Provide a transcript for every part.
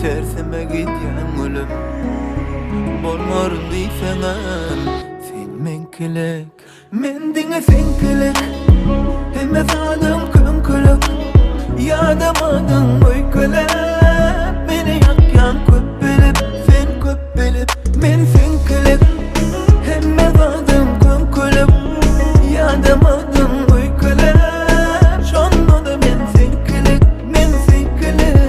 tersime gidýän ölüm. Bolmaryn diýseňem, sen menkilik, men diňe senkilik. Hemme zalim könkülük, ýadamadyň öýkelep. Meni ýakýan köp bilip, sen köp bilip, men senkilik. Hemme zalim könkülük, ýadamadyň öýkelep. Şonda da men senkilik, men senkilik.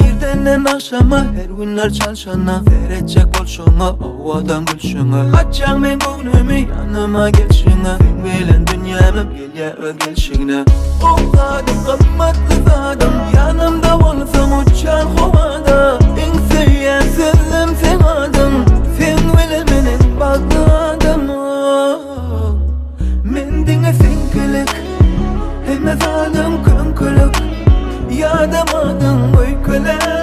Erdenden aşama her günler çalşana, verecek bolşoňa owadan gülşoňa. Açaň men göwnümi ýanyma gelşiňe, sen bilen dünýämi bilýär gelşiňe. O zady gymmatly zadym, ýanymda bolsaň uçar howada. Iň süýýän sözüm sen adym, sen bilen meniň bagdadym. Men diňe senkilik, hemme zalim könkülük, ýadamadyň öýkelep.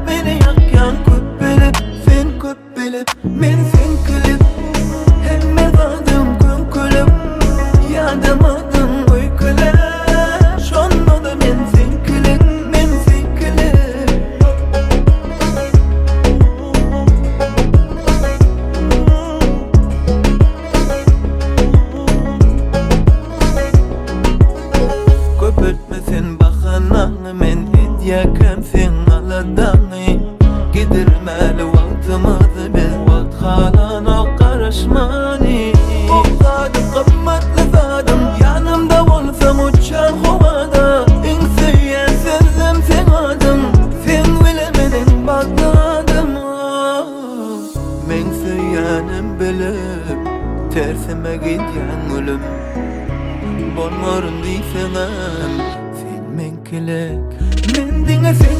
Meni ýakýan köp bilip, sen köp bilip, men senkilik. Hemme zalim könkülük, ýadamadyň öýkelep. Şonda da men senkilik, men senkilik. Köp ötmesen bahanaňy men edýäkem sen aladaňy. Gidirmäli wagtymyzy biz wagt halana garaşmany. O zady gymmatly zadym, ýanymda bolsaň uçar howada. Iň süýýän sözüm sen adym, sen bilen meniň bagdadym. Men süýýänim bilip, tersime gidýän ölüm. Bolmaryn diýseňem, sen menkilik, men diňe sen